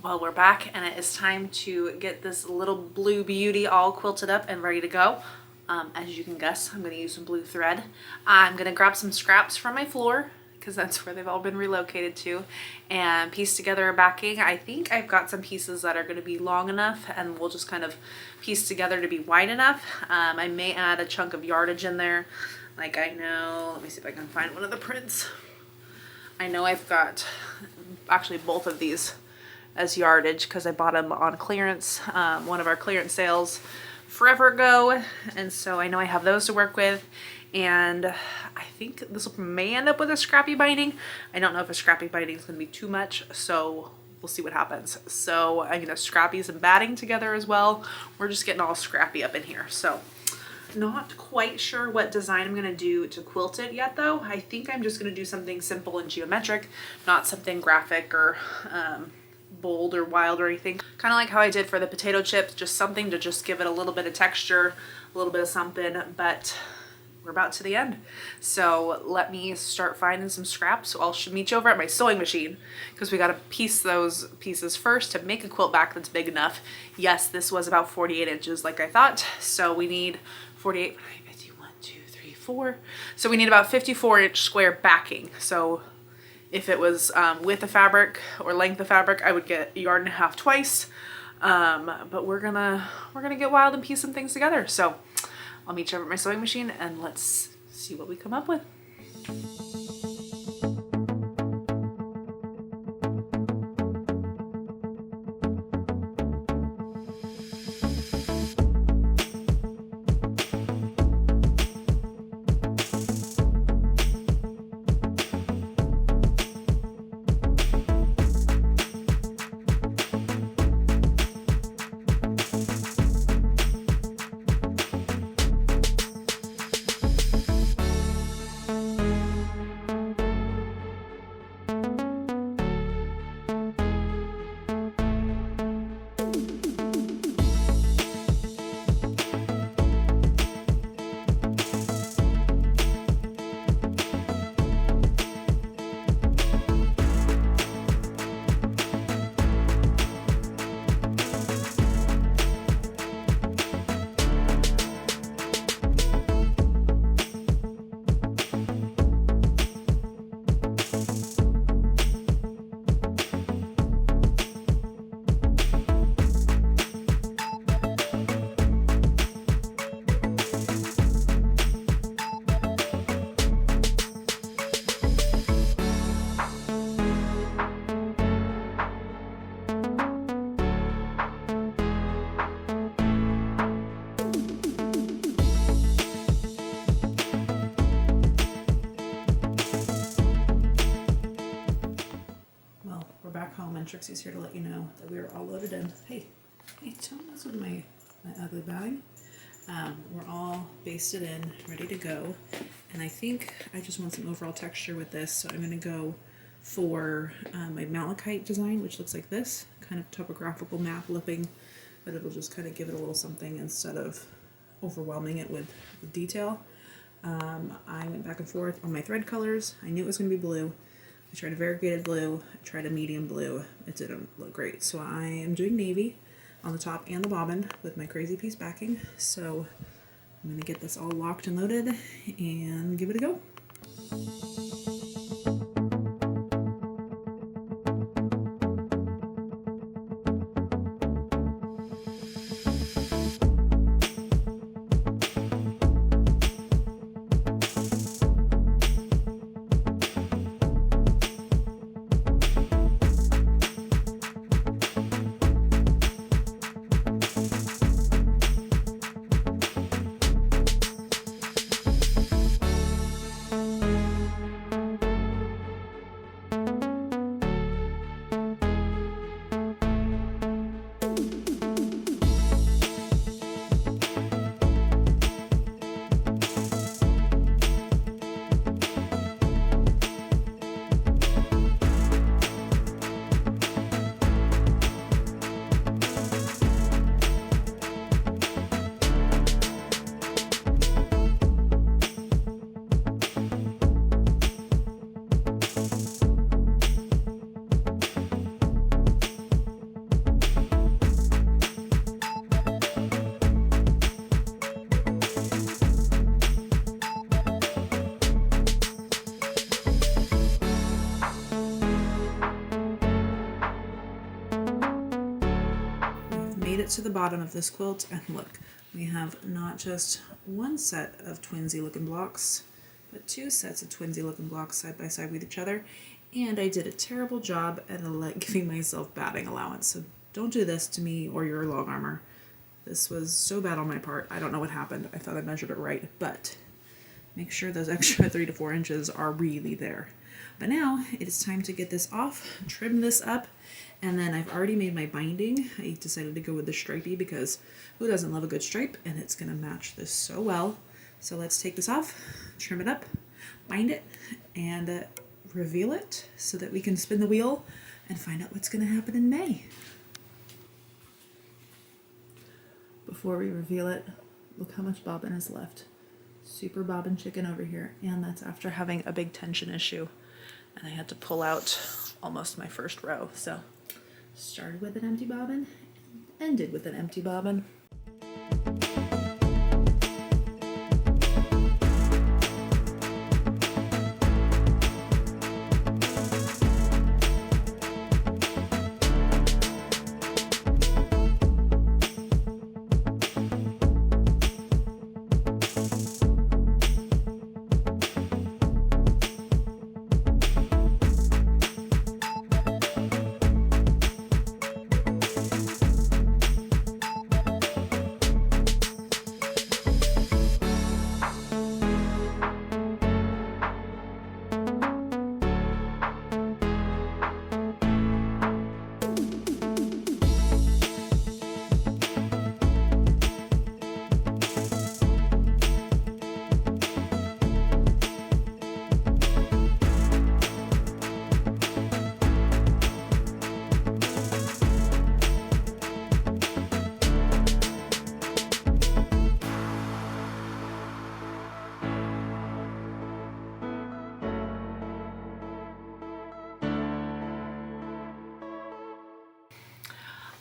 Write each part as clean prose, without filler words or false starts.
Well, we're back and it is time to get this little blue beauty all quilted up and ready to go. As you can guess, I'm going to use some blue thread. I'm going to grab some scraps from my floor because that's where they've all been relocated to, and piece together a backing. I think I've got some pieces that are going to be long enough and we'll just kind of piece together to be wide enough. I may add a chunk of yardage in there. Like I know, let me see if I can find one of the prints. I know I've got actually both of these as yardage because I bought them on clearance, one of our clearance sales forever ago, and so I know I have those to work with. And I think this may end up with a scrappy binding. I don't know if a scrappy binding is going to be too much, so we'll see what happens. So I'm going to scrappy some batting together as well. We're just getting all scrappy up in here. So not quite sure what design I'm going to do to quilt it yet though. I think I'm just going to do something simple and geometric, not something graphic or bold or wild or anything. Kind of like how I did for the potato chips, just something to just give it a little bit of texture, a little bit of something, but we're about to the end. So let me start finding some scraps. So I'll meet you over at my sewing machine because we got to piece those pieces first to make a quilt back that's big enough. Yes, this was about 48 inches like I thought. So we need 48, 51, 2, 3, 4. So we need about 54-inch square backing. So if it was width of fabric or length of fabric, I would get a yard and a half twice. But we're gonna get wild and piece some things together. So I'll meet you over at my sewing machine and let's see what we come up with. Trixie's here to let you know that we are all loaded in. Hey, don't mess with my ugly bag. We're all basted in, ready to go. And I think I just want some overall texture with this, so I'm going to go for my malachite design, which looks like this, kind of topographical map lipping, but it'll just kind of give it a little something instead of overwhelming it with detail. I went back and forth on my thread colors. I knew it was going to be blue. I tried a variegated blue, I tried a medium blue. It didn't look great. So I am doing navy on the top and the bobbin with my crazy piece backing. So I'm going to get this all locked and loaded and give it a go. made it to the bottom of this quilt, and look, we have not just one set of twinsy looking blocks, but two sets of twinsy looking blocks side by side with each other. And I did a terrible job at giving myself batting allowance, so don't do this to me or your long armor. This was so bad on my part. I don't know what happened. I thought I measured it right, but make sure those extra 3 to 4 inches are really there. But now it is time to get this off, trim this up, and then I've already made my binding. I decided to go with the stripey because who doesn't love a good stripe, and it's gonna match this so well. So let's take this off, trim it up, bind it, and reveal it so that we can spin the wheel and find out what's gonna happen in May. Before we reveal it, look how much bobbin is left. Super bobbin chicken over here, and that's after having a big tension issue. And I had to pull out almost my first row. So started with an empty bobbin, ended with an empty bobbin.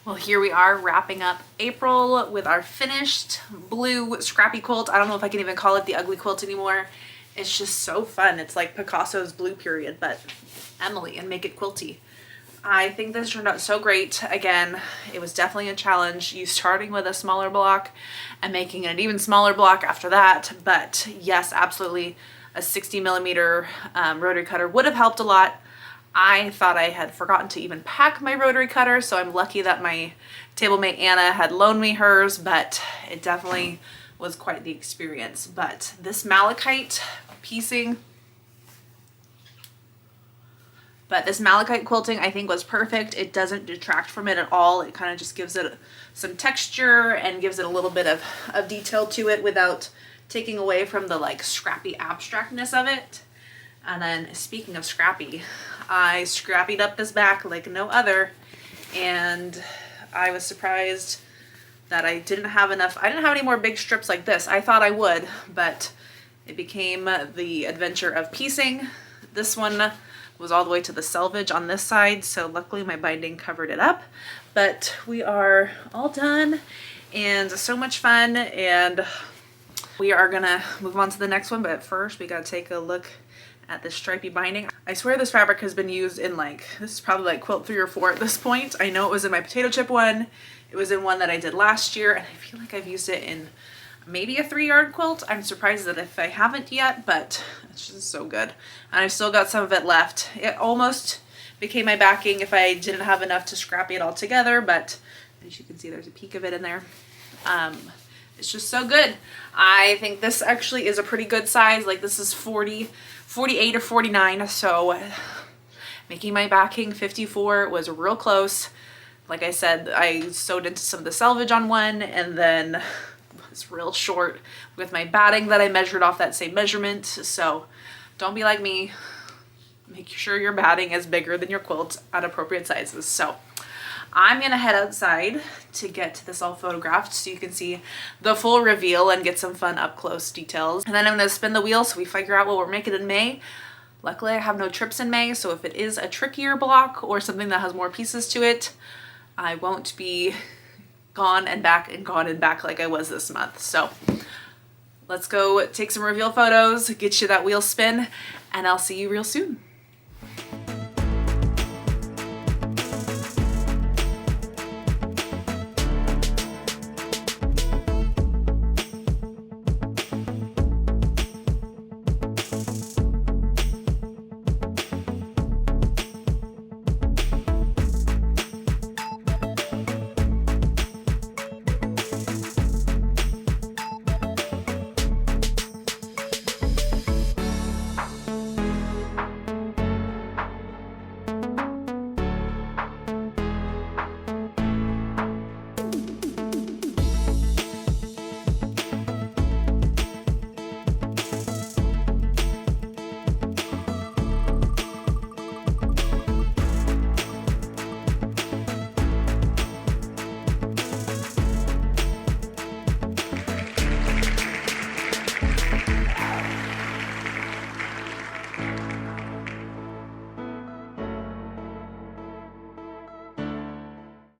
Well, here we are wrapping up April with our finished blue scrappy quilt. I don't know if I can even call it the ugly quilt anymore. It's just so fun. It's like Picasso's blue period, but Emily, and make it quilty. I think this turned out so great. Again, it was definitely a challenge. You starting with a smaller block and making an even smaller block after that. But yes, absolutely, a 60mm rotary cutter would have helped a lot. I thought I had forgotten to even pack my rotary cutter, so I'm lucky that my table mate Anna had loaned me hers, but it definitely was quite the experience. But this malachite piecing, quilting I think was perfect. It doesn't detract from it at all. It kind of just gives it some texture and gives it a little bit of detail to it without taking away from the like scrappy abstractness of it. And then speaking of scrappy, I scrappied up this back like no other, and I was surprised that I didn't have enough. I didn't have any more big strips like this. I thought I would, but it became the adventure of piecing. This one was all the way to the selvage on this side, so luckily my binding covered it up. But we are all done and so much fun, and we are gonna move on to the next one, but first we gotta take a look at this stripy binding. I swear this fabric has been used in this is probably like quilt 3 or 4 at this point. I know it was in my potato chip one, it was in one that I did last year, and I feel like I've used it in maybe a 3-yard quilt. I'm surprised that if I haven't yet, but it's just so good. And I've still got some of it left. It almost became my backing if I didn't have enough to scrappy it all together, but as you can see, there's a peek of it in there. It's just so good. I think this actually is a pretty good size. Like this is 48 or 49, so making my backing 54 was real close. Like I said, I sewed into some of the selvage on one, and then was real short with my batting that I measured off that same measurement. So don't be like me. Make sure your batting is bigger than your quilt at appropriate sizes. So I'm gonna head outside to get this all photographed so you can see the full reveal and get some fun up close details. And then I'm gonna spin the wheel so we figure out what we're making in May. Luckily I have no trips in May, so if it is a trickier block or something that has more pieces to it, I won't be gone and back like I was this month. So let's go take some reveal photos, get you that wheel spin, and I'll see you real soon.